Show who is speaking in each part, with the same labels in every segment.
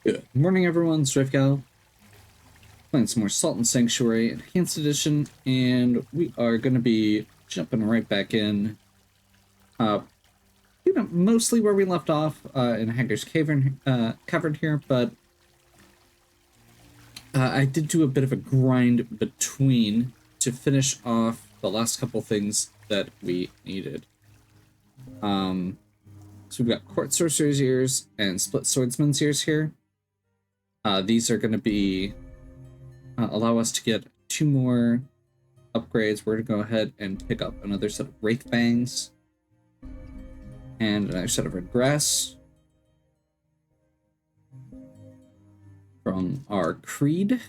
Speaker 1: Good morning, everyone. Swiftgal playing some more Salt and Sanctuary Enhanced Edition, and we are going to be jumping right back in. Mostly where we left off in Hager's Cavern here, but I did do a bit of a grind between to finish off the last couple things that we needed. So we've got Court Sorcerer's Ears and Split Swordsman's Ears here. These are going to be allow us to get 2 more upgrades. We're going to go ahead and pick up another set of Wraith Fangs and another set of Red Grass from our Creed.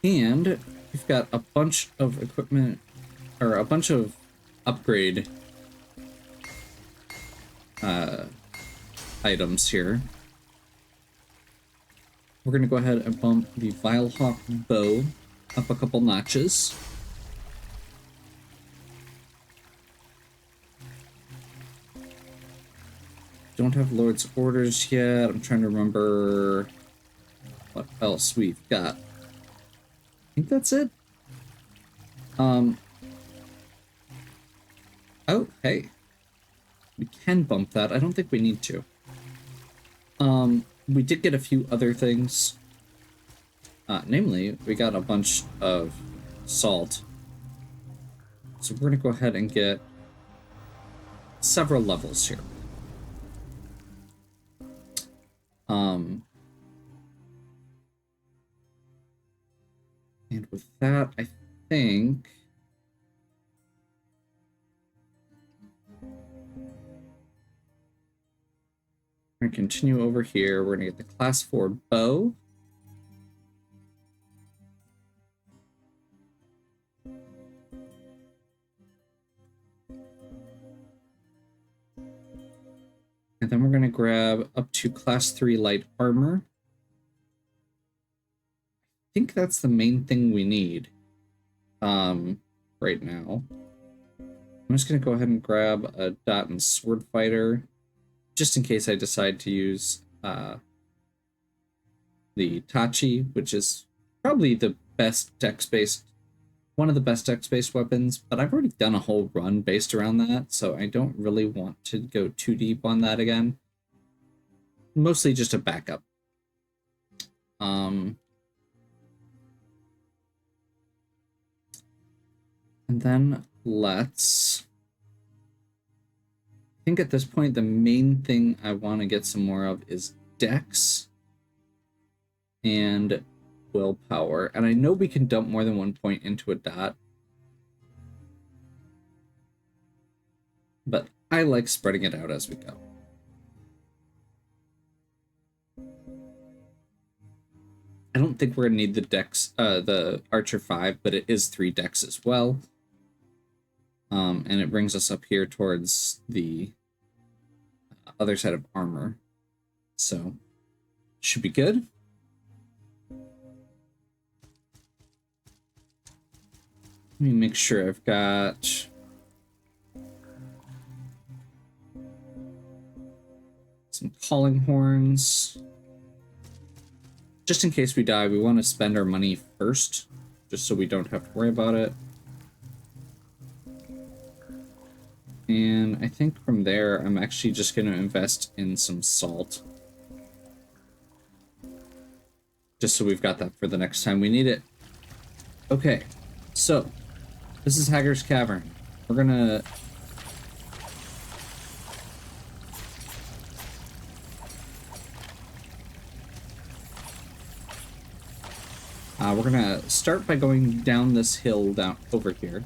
Speaker 1: And we've got a bunch of equipment, or a bunch of upgrade items here. We're going to go ahead and bump the Vilehawk bow up a couple notches. Don't have Lord's Orders yet. I'm trying to remember what else we've got. I think that's it. Oh, hey. We can bump that. I don't think we need to. We did get a few other things. Namely, we got a bunch of salt. So we're going to go ahead and get several levels here. And with that, I think we're going to continue over here. We're going to get the Class 4 bow. And then we're going to grab up to Class 3 light armor. I think that's the main thing we need right now. I'm just going to go ahead and grab a dot and sword fighter, just in case I decide to use the Tachi, which is probably the best dex-based, one of the best dex-based weapons, but I've already done a whole run based around that, so I don't really want to go too deep on that again. Mostly just a backup. And then let's... I think at this point, the main thing I want to get some more of is Dex and Willpower. And I know we can dump more than 1 point into a dot, but I like spreading it out as we go. I don't think we're going to need the Dex, the Archer 5, but it is 3 Dex as well. And it brings us up here towards the other side of armor. So, should be good. Let me make sure I've got... some calling horns. Just in case we die, we want to spend our money first, just so we don't have to worry about it. And I think from there, I'm actually just going to invest in some salt. Just so we've got that for the next time we need it. Okay, so this is Hager's Cavern. We're gonna... we're gonna start by going down this hill down over here.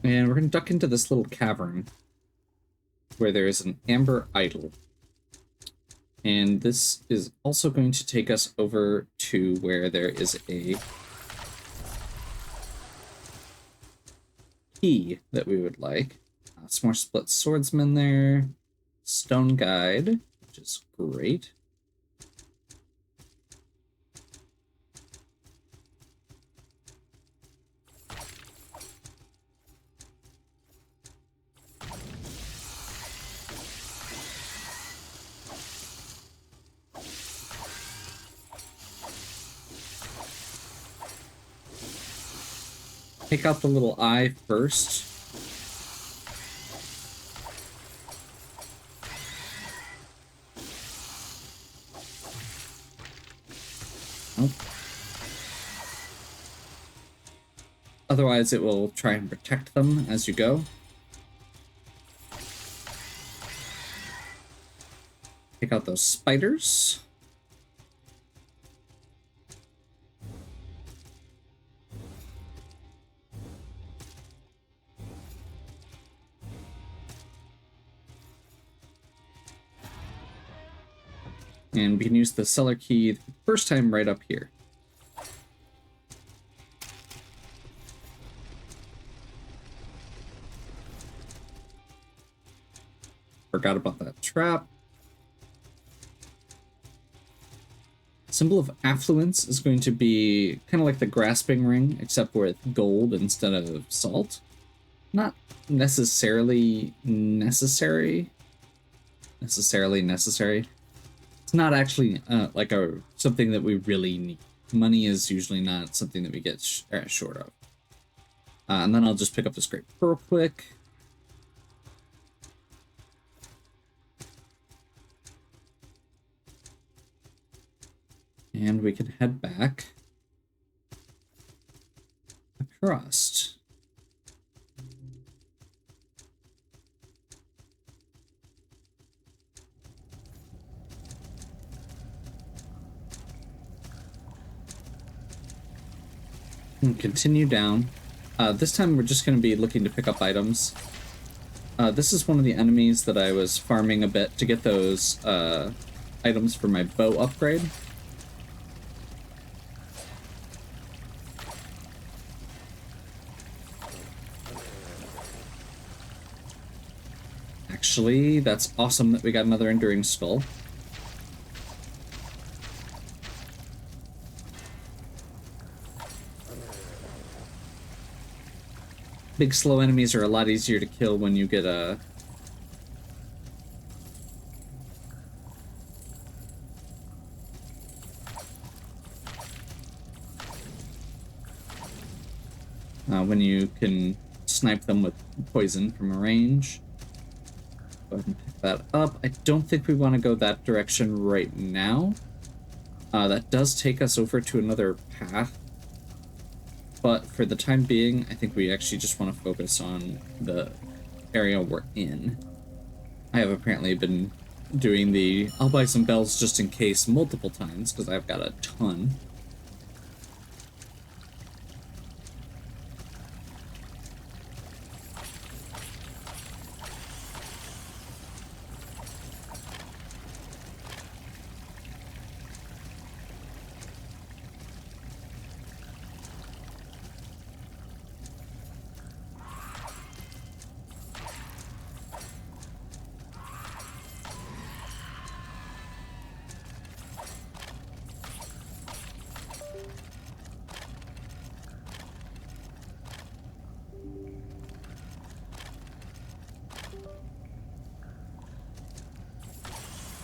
Speaker 1: And we're going to duck into this little cavern where there is an amber idol. And this is also going to take us over to where there is a key that we would like. Some more split swordsmen there. Stone guide, which is great. Take out the little eye first. Nope. Otherwise, it will try and protect them as you go. Take out those spiders. And we can use the cellar key the first time right up here. Forgot about that trap. Symbol of affluence is going to be kind of like the grasping ring, except with gold instead of salt. Not necessarily necessary. It's not actually like something that we really need. Money is usually not something that we get short of. And then I'll just pick up this great pearl quick. And we can head back across. And continue down. This time we're just going to be looking to pick up items. This is one of the enemies that I was farming a bit to get those items for my bow upgrade. Actually, that's awesome that we got another enduring skull. Big slow enemies are a lot easier to kill when you get a... when you can snipe them with poison from a range. Go ahead and pick that up. I don't think we want to go that direction right now. That does take us over to another path. But for the time being, I think we actually just want to focus on the area we're in. I have apparently been doing the I'll buy some bells just in case multiple times, because I've got a ton.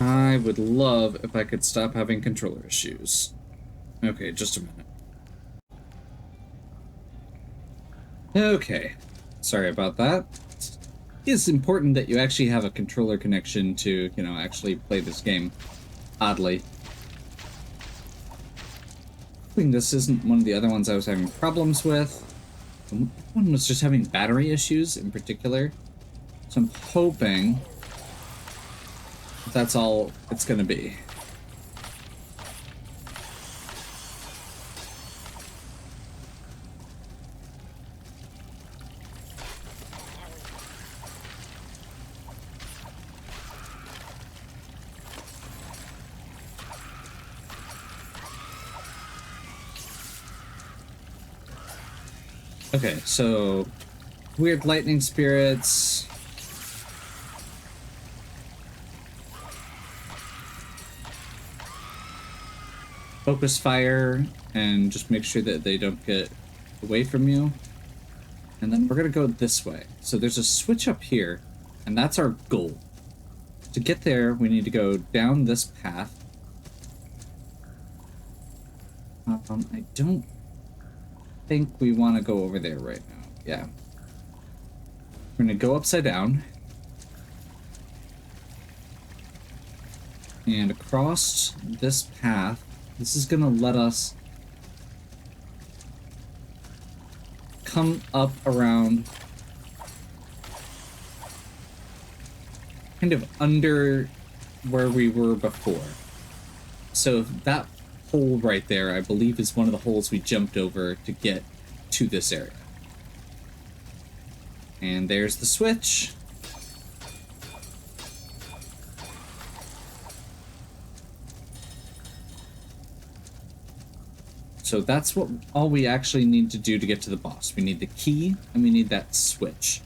Speaker 1: I would love if I could stop having controller issues. Okay, just a minute. Okay, sorry about that. It's important that you actually have a controller connection to, you know, actually play this game. Oddly. I think this isn't one of the other ones I was having problems with. One was just having battery issues in particular. So I'm hoping that's all it's gonna be. Okay, so weird lightning spirits. Focus fire and just make sure that they don't get away from you. And then we're gonna go this way. So there's a switch up here, and that's our goal. To get there, we need to go down this path. I don't think we want to go over there right now. Yeah. We're gonna go upside down. And across this path, this is gonna let us come up around kind of under where we were before. So that hole right there, I believe, is one of the holes we jumped over to get to this area. And there's the switch. So that's what all we actually need to do to get to the boss. We need the key, and we need that switch.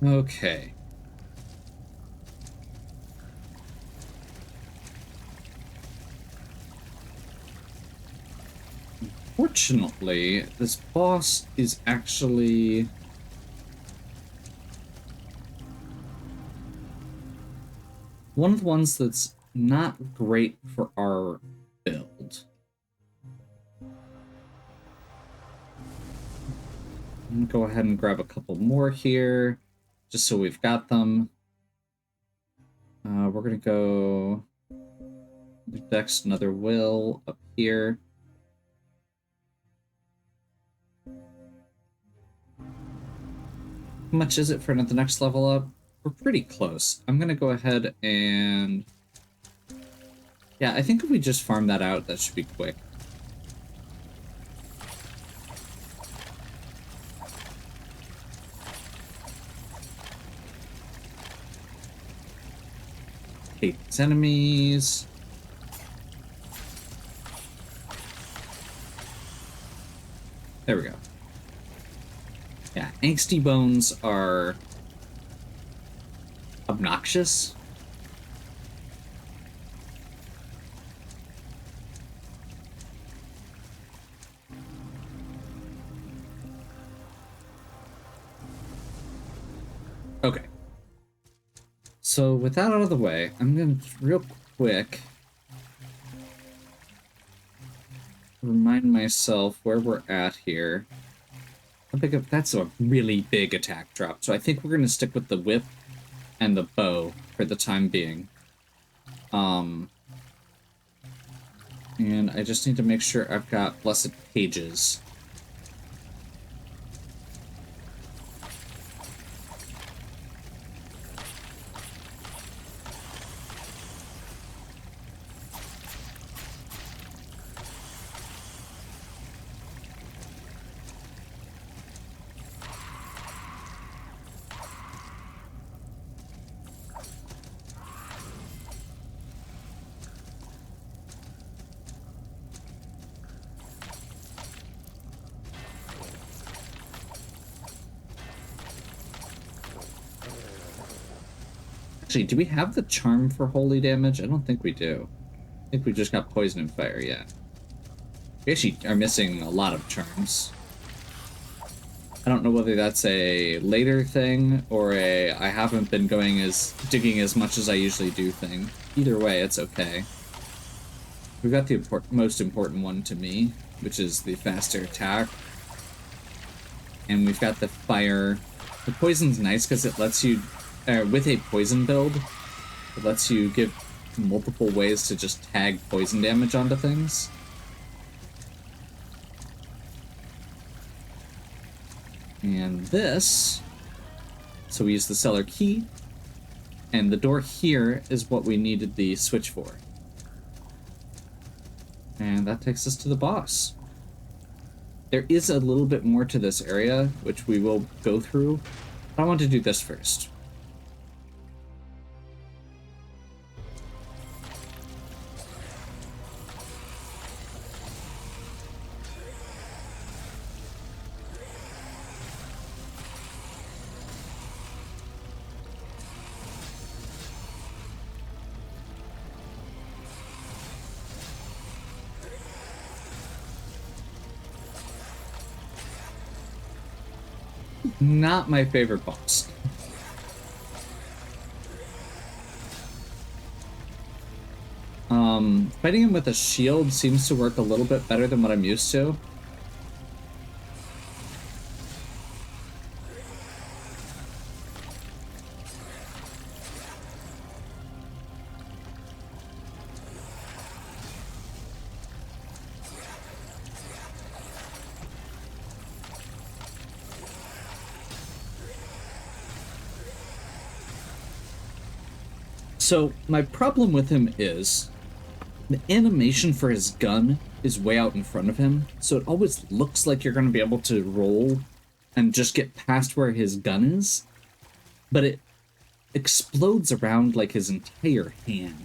Speaker 1: Okay. Fortunately, this boss is actually one of the ones that's not great for our build. I'm gonna go ahead and grab a couple more here, just so we've got them. We're gonna go next, another will up here. How much is it for the next level up? We're pretty close. I'm gonna go ahead and... yeah, I think if we just farm that out, that should be quick. Hate these enemies. There we go. Yeah, angsty bones are obnoxious. Okay. So with that out of the way, I'm gonna real quick remind myself where we're at here. That's a really big attack drop, so I think we're gonna stick with the whip and the bow for the time being. And I just need to make sure I've got blessed pages. Actually, do we have the charm for holy damage? I don't think we do. I think we just got poison and fire, yeah. We actually are missing a lot of charms. I don't know whether that's a later thing or a I haven't been digging as much as I usually do thing. Either way, it's okay. We've got the most important one to me, which is the faster attack. And we've got the fire. The poison's nice because it lets you, with a poison build, it lets you give multiple ways to just tag poison damage onto things. And this, so we use the cellar key, And the door here is what we needed the switch for. And that takes us to the boss. There is a little bit more to this area, which we will go through. I want to do this first. Not my favorite boss. Fighting him with a shield seems to work a little bit better than what I'm used to. So my problem with him is the animation for his gun is way out in front of him, so it always looks like you're going to be able to roll and just get past where his gun is, but it explodes around like his entire hand.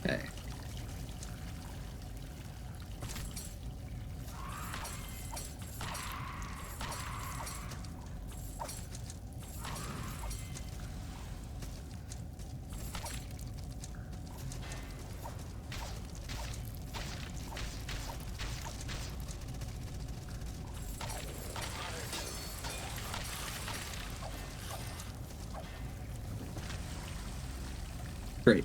Speaker 1: Okay. Great.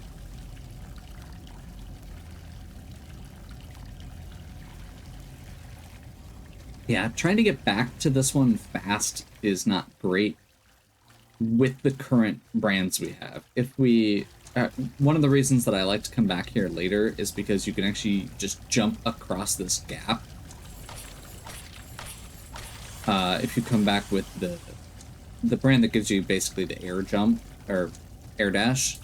Speaker 1: Yeah, trying to get back to this one fast is not great with the current brands we have. If we... one of the reasons that I like to come back here later is because you can actually just jump across this gap. If you come back with the brand that gives you basically the air jump, or air dash.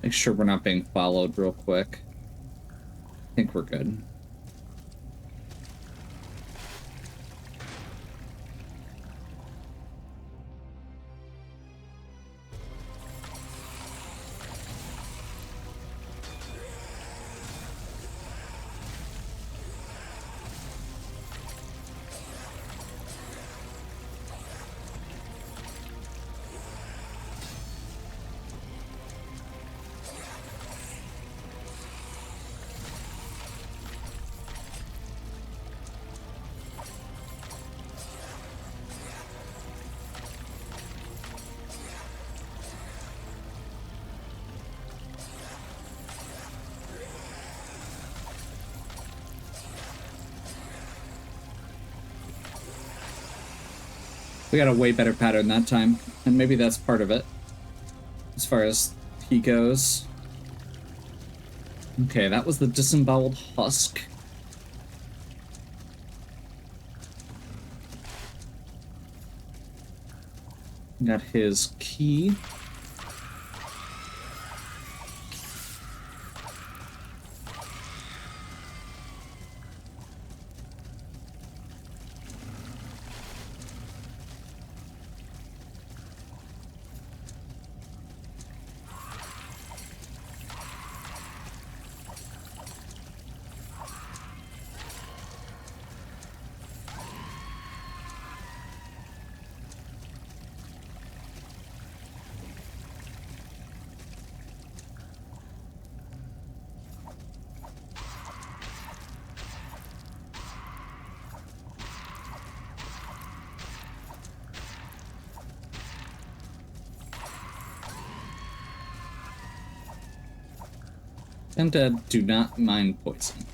Speaker 1: Make sure we're not being followed real quick. I think we're good. We got a way better pattern that time, and maybe that's part of it, as far as he goes. Okay, that was the disemboweled husk. Got his key. Undead do not mind poison.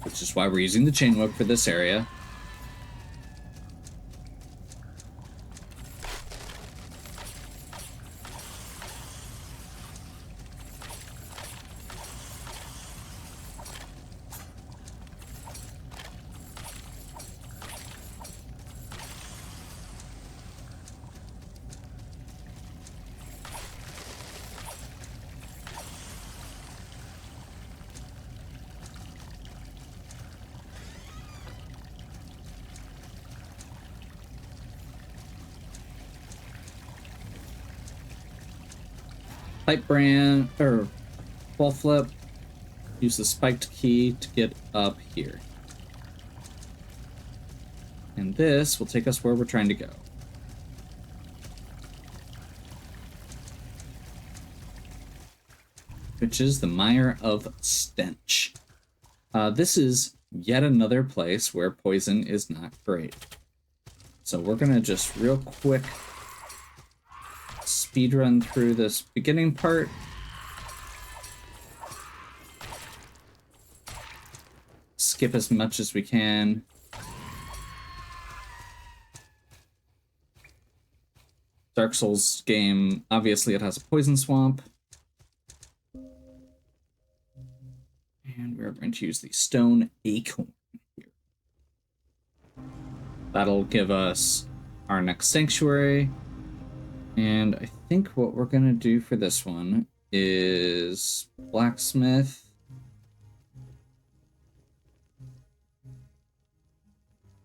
Speaker 1: Which is why we're using the chain whip for this area. Pipe brand, or ball flip, use the spiked key to get up here. And this will take us where we're trying to go. Which is the Mire of Stench. This is yet another place where poison is not great. So we're gonna just real quick speed run through this beginning part. Skip as much as we can. Dark Souls game, obviously it has a poison swamp. And we're going to use the stone acorn here. That'll give us our next sanctuary. And I think what we're going to do for this one is blacksmith.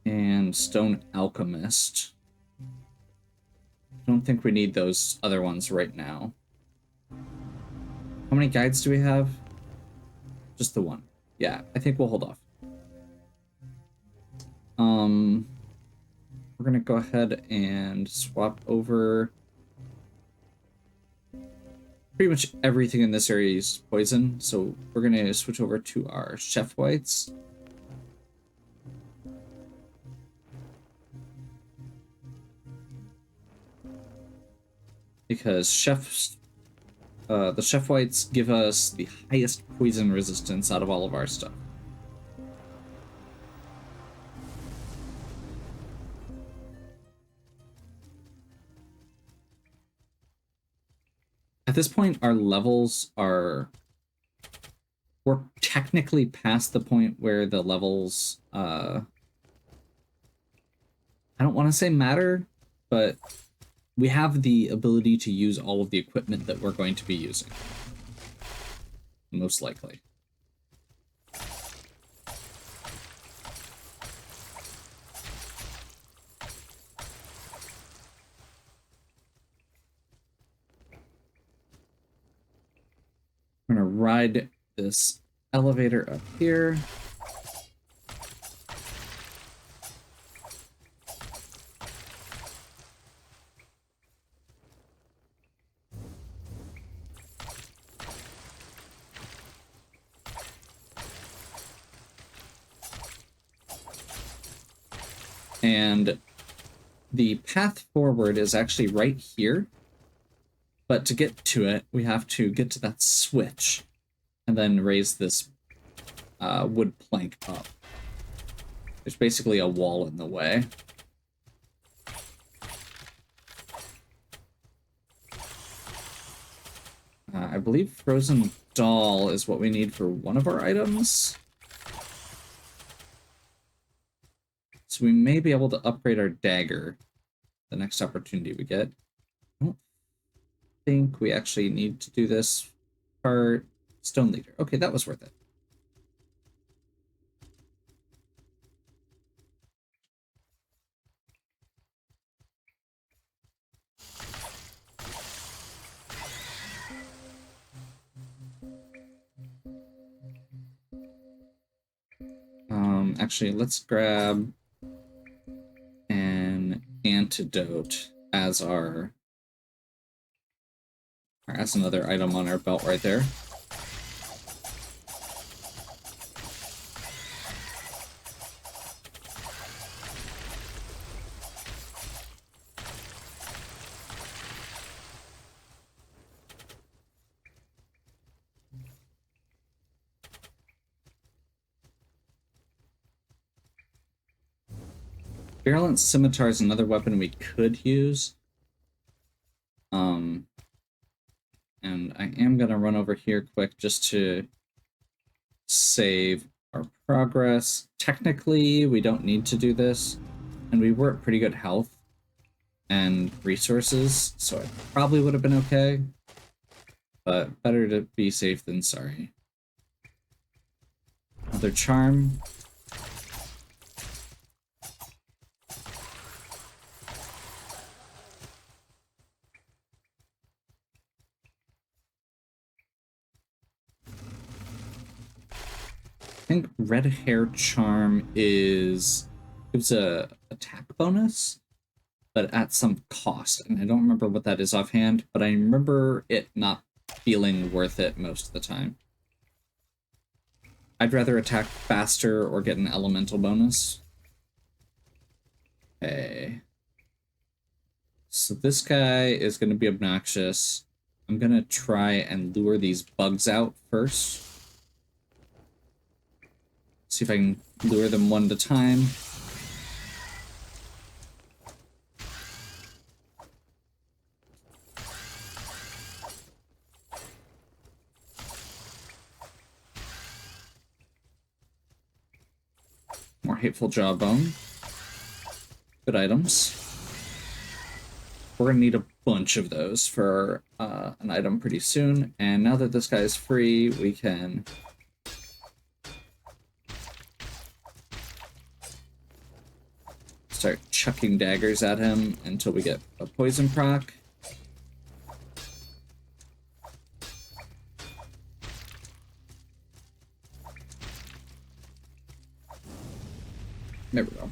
Speaker 1: And stone alchemist. I don't think we need those other ones right now. How many guides do we have? Just the one. Yeah, I think we'll hold off. We're gonna go ahead and swap over. Pretty much everything in this area uses poison, so we're gonna switch over to our chef whites. Because the chef whites give us the highest poison resistance out of all of our stuff. At this point, our levels are... We're technically past the point where the levels... I don't want to say matter, but we have the ability to use all of the equipment that we're going to be using. Most likely. I'm gonna ride this elevator up here. And the path forward is actually right here. But to get to it, we have to get to that switch and then raise this wood plank up. There's basically a wall in the way. I believe Frozen Doll is what we need for one of our items. So we may be able to upgrade our dagger the next opportunity we get. I don't think we actually need to do this part. Stone Leader. Okay, that was worth it. Actually, let's grab an antidote as our as another item on our belt right there. Virulent Scimitar is another weapon we could use. And I am going to run over here quick just to save our progress. Technically, we don't need to do this, and we were at pretty good health and resources, so it probably would have been okay, but better to be safe than sorry. Another charm. I think red hair charm gives a attack bonus, but at some cost, and I don't remember what that is offhand, but I remember it not feeling worth it most of the time. I'd rather attack faster or get an elemental bonus. Okay. So this guy is going to be obnoxious. I'm going to try and lure these bugs out first. See if I can lure them one at a time. More Hateful Jawbone. Good items. We're gonna need a bunch of those for an item pretty soon. And now that this guy is free, we can start chucking daggers at him until we get a poison proc. There we go.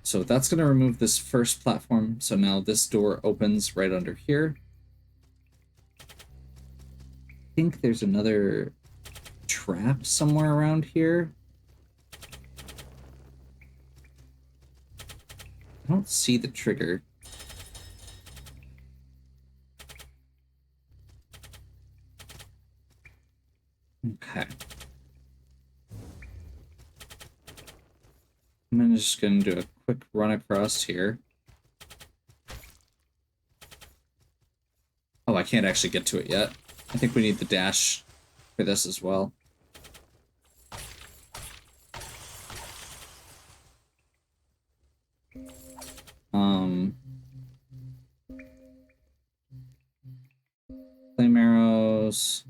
Speaker 1: So that's going to remove this first platform. So now this door opens right under here. I think there's another trap somewhere around here. I don't see the trigger. Okay. I'm just going to do a quick run across here. Oh, I can't actually get to it yet. I think we need the dash for this as well. Flame arrows.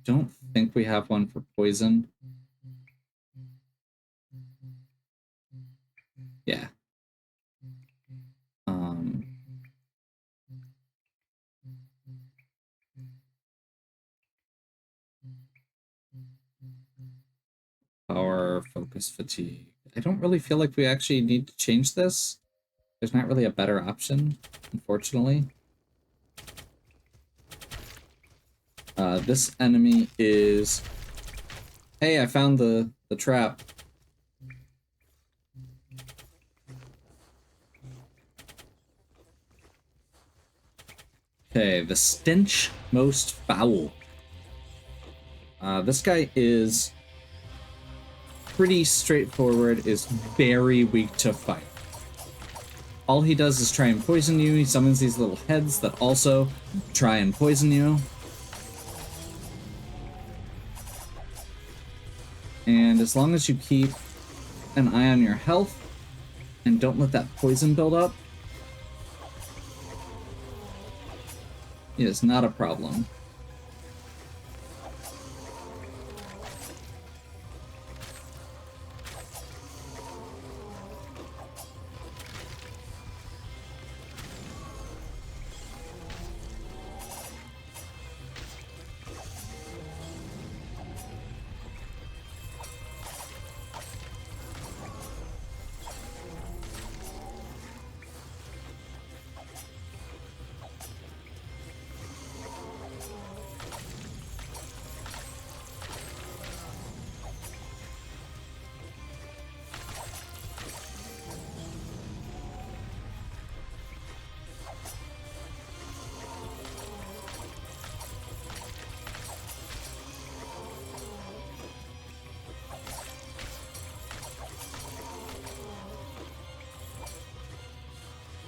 Speaker 1: Don't think we have one for poison. Yeah. Power, focus, fatigue. I don't really feel like we actually need to change this. There's not really a better option, unfortunately. This enemy is... Hey, I found the trap. Okay, the stench most foul. This guy is pretty straightforward, is very weak to fight. All he does is try and poison you. He summons these little heads that also try and poison you. And as long as you keep an eye on your health and don't let that poison build up, it is not a problem.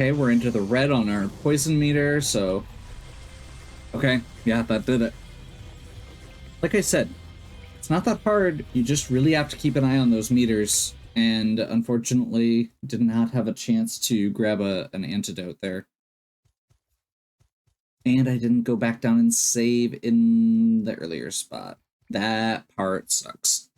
Speaker 1: Okay, we're into the red on our poison meter, so... Okay, yeah, that did it. Like I said, it's not that hard. You just really have to keep an eye on those meters. And unfortunately, did not have a chance to grab an antidote there. And I didn't go back down and save in the earlier spot. That part sucks.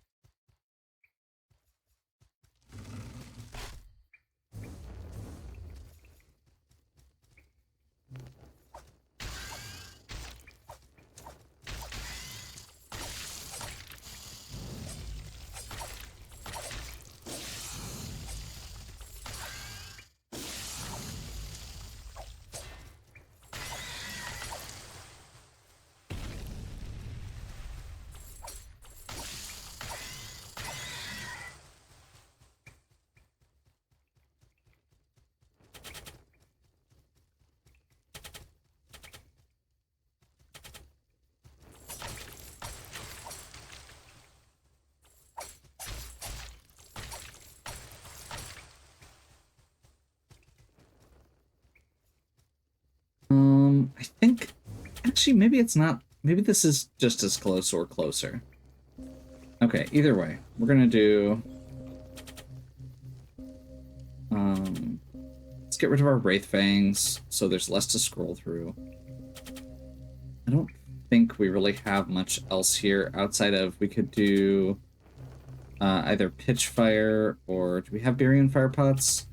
Speaker 1: I think, actually, maybe it's not, maybe this is just as close or closer. Okay, either way, we're gonna do, let's get rid of our Wraith Fangs, so there's less to scroll through. I don't think we really have much else here outside of, we could do either Pitch Fire, or do we have Barian Fire Pots?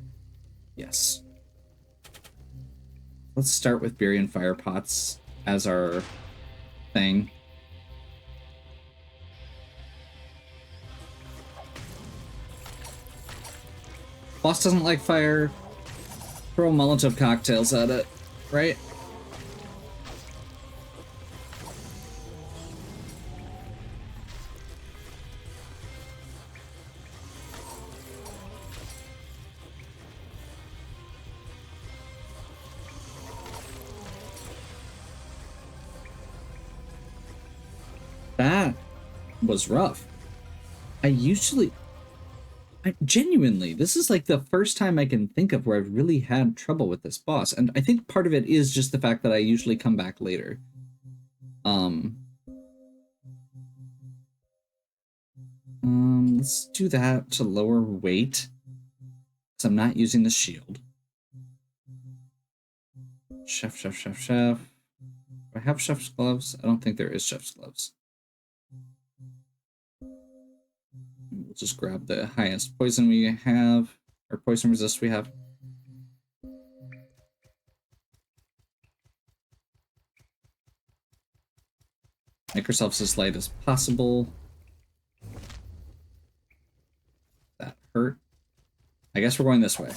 Speaker 1: Yes. Let's start with Barian Fire Pots as our thing. Boss doesn't like fire. Throw Molotov cocktails at it, right? That was rough. Genuinely, this is like the first time I can think of where I've really had trouble with this boss, and I think part of it is just the fact that I usually come back later. Let's do that to lower weight, because I'm not using the shield. Chef. Do I have chef's gloves? I don't think there is chef's gloves. We'll just grab the highest poison we have, or poison resist we have. Make ourselves as light as possible. That hurt. I guess we're going this way.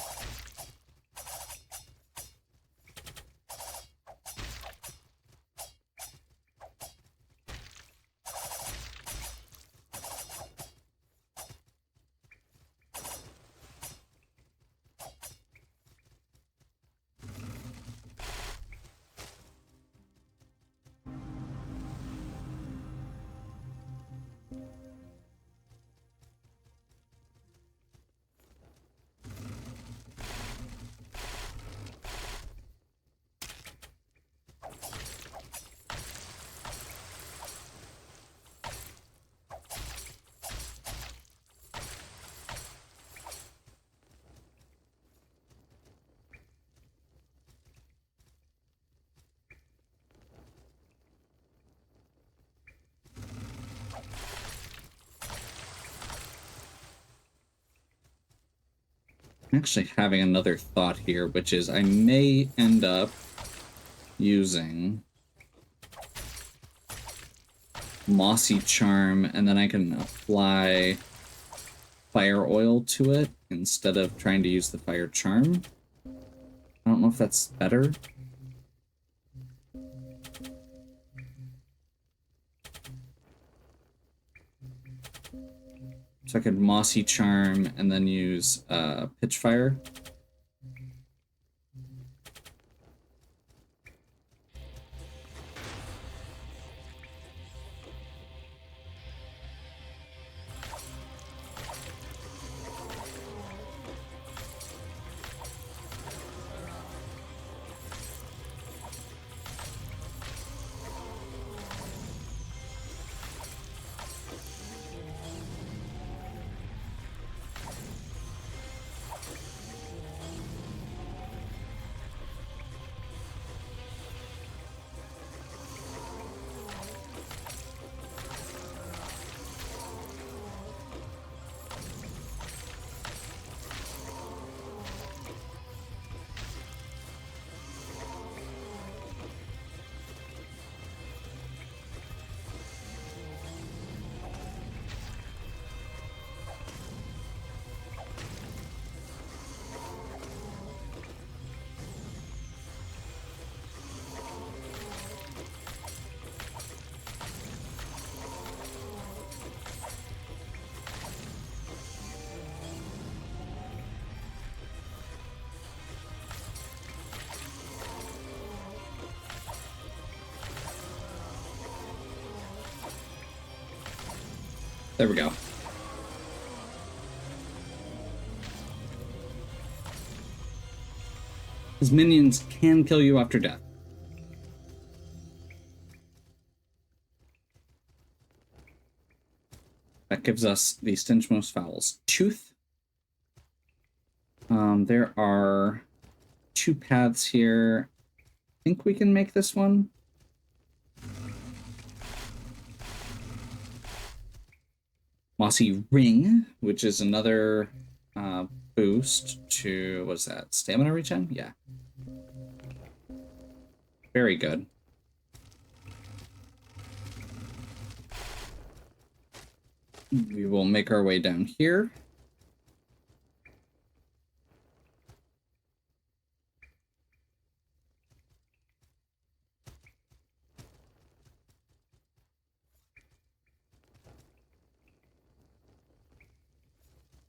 Speaker 1: I'm actually having another thought here, which is I may end up using Mossy Charm, and then I can apply fire oil to it instead of trying to use the fire charm. I don't know if that's better. So I could Mossy Charm and then use Pitch Fire. There we go. His minions can kill you after death. That gives us the Stench Most Foul's Tooth. There are 2 paths here. I think we can make this one. Mossy Ring, which is another boost to, what's that, stamina regen? Yeah. Very good. We will make our way down here.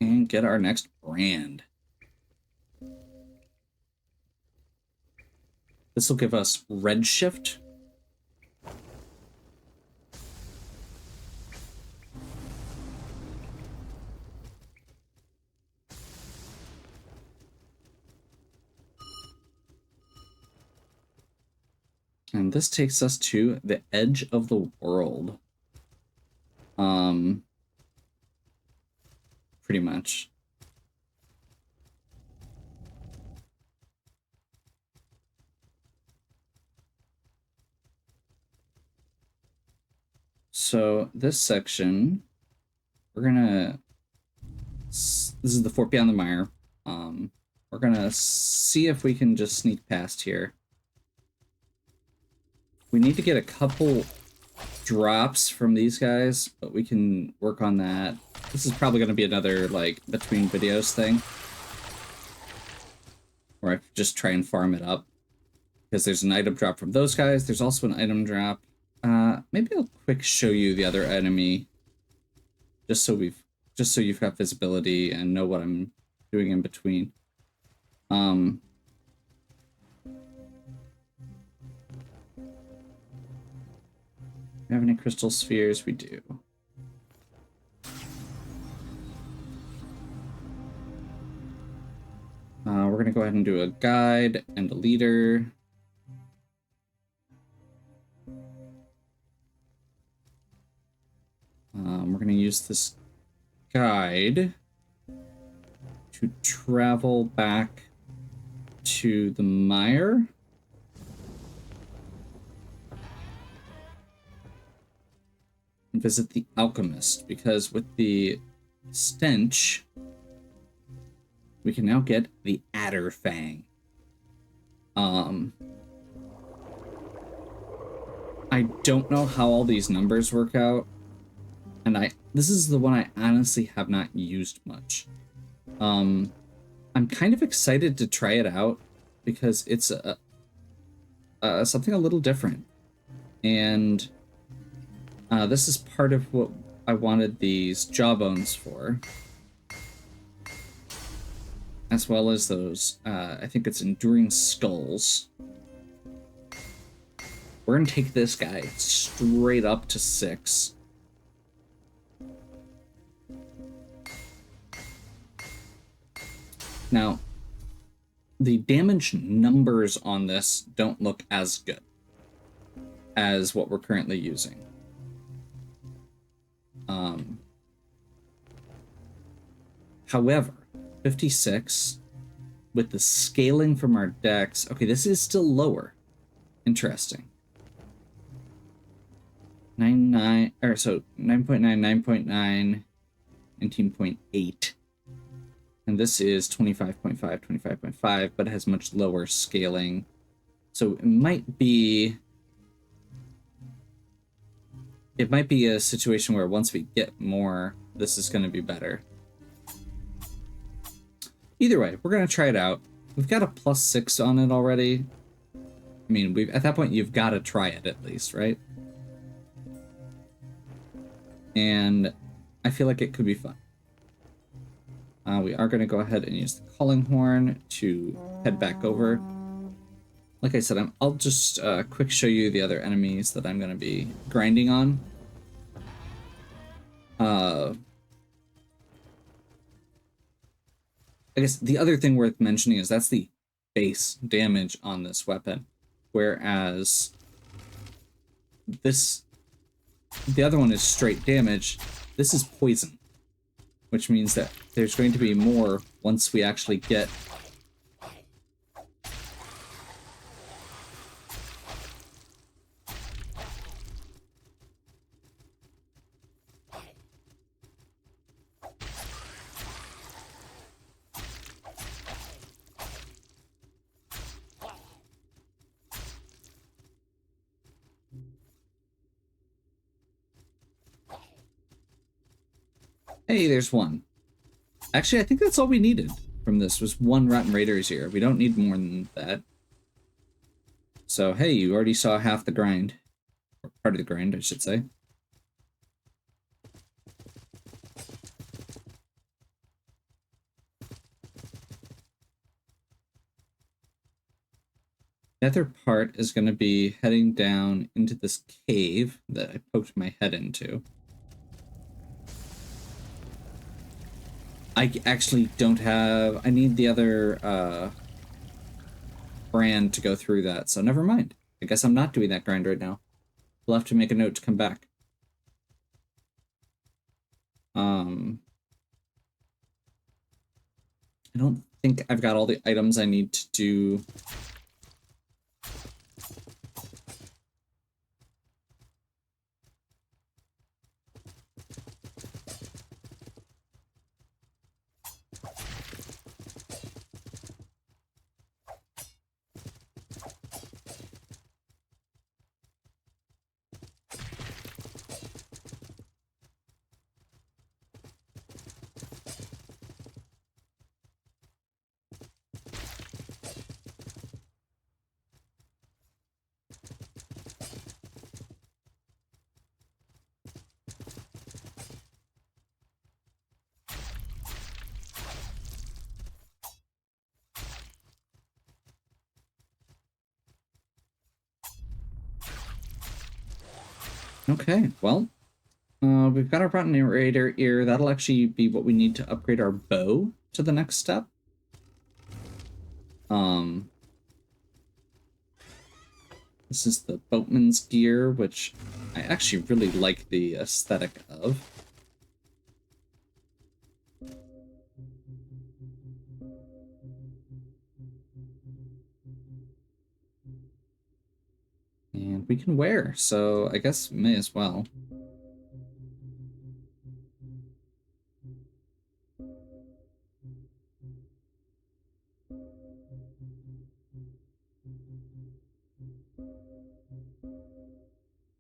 Speaker 1: And get our next brand. This will give us Redshift. And this takes us to the edge of the world. Pretty much. So this section, we're gonna, this is the Fort Beyond the Mire. We're gonna see if we can just sneak past here. We need to get a couple drops from these guys, but we can work on that. This is probably going to be another, like, between videos thing. Where I just try and farm it up. Because there's an item drop from those guys. There's also an item drop. Maybe I'll quick show you the other enemy. Just so you've got visibility and know what I'm doing in between. We have any crystal spheres? We do. We're going to go ahead and do a guide and a leader. We're going to use this guide to travel back to the mire. And visit the alchemist, because with the stench, we can now get the Adder Fang. I don't know how all these numbers work out, and this is the one I honestly have not used much. I'm kind of excited to try it out because it's something a little different, and this is part of what I wanted these jawbones for. As well as those, I think it's Enduring Skulls. We're gonna take this guy straight up to 6. Now, the damage numbers on this don't look as good as what we're currently using. However, 56 with the scaling from our decks. Okay, this is still lower. Interesting. 9.9, or so 9.9, 9.9, 19.8. And this is 25.5, 25.5, but it has much lower scaling. So it might be a situation where once we get more, this is going to be better. Either way, we're going to try it out. We've got a +6 on it already. I mean, at that point, you've got to try it at least, right? And I feel like it could be fun. We are going to go ahead and use the calling horn to head back over. Like I said, I'll just quick show you the other enemies that I'm going to be grinding on. I guess the other thing worth mentioning is that's the base damage on this weapon, whereas the other one is straight damage. This is poison, which means that there's going to be more once we actually get Hey, there's one. Actually, I think that's all we needed from this was one Rotten Raiders here. We don't need more than that. So, hey, you already saw half the grind. Or part of the grind, I should say. The other part is going to be heading down into this cave that I poked my head into. I actually don't have... I need the other brand to go through that, so never mind. I guess I'm not doing that grind right now. We'll have to make a note to come back. I don't think I've got all the items I need to do... Okay, well, we've got our Rotten Raider ear. That'll actually be what we need to upgrade our bow to the next step. This is the boatman's gear, which I actually really like the aesthetic of. And we can wear, so I guess may as well.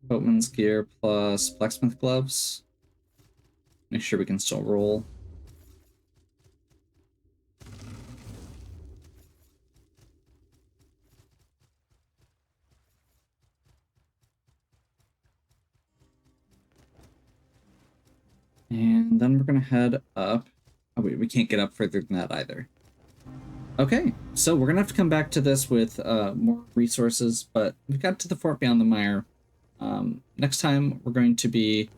Speaker 1: Boatman's gear plus blacksmith gloves. Make sure we can still roll. And then we're gonna head up. Oh wait, we can't get up further than that either. Okay, so we're gonna have to come back to this with more resources, but we've got to the fort beyond the mire. Next time we're going to be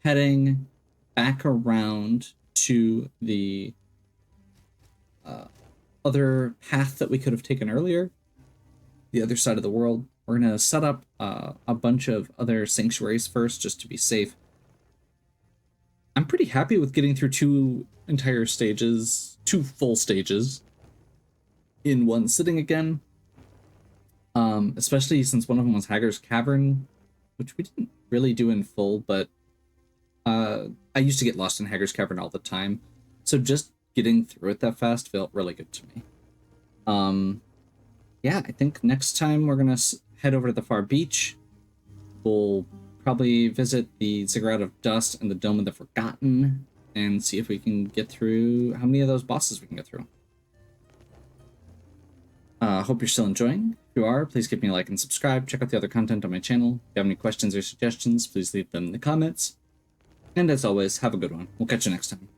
Speaker 1: heading back around to the other path that we could have taken earlier, the other side of the world. We're gonna set up a bunch of other sanctuaries first, just to be safe. I'm pretty happy with getting through two full stages in one sitting again. Especially since one of them was Hager's Cavern, which we didn't really do in full, but I used to get lost in Hager's Cavern all the time. So just getting through it that fast felt really good to me. Yeah, I think next time we're gonna head over to the far beach. We'll probably visit the Ziggurat of Dust and the Dome of the Forgotten and see if we can get through how many of those bosses we can get through. Hope you're still enjoying. If you are, please give me a like and subscribe. Check out the other content on my channel. If you have any questions or suggestions, please leave them in the comments. And as always, have a good one. We'll catch you next time.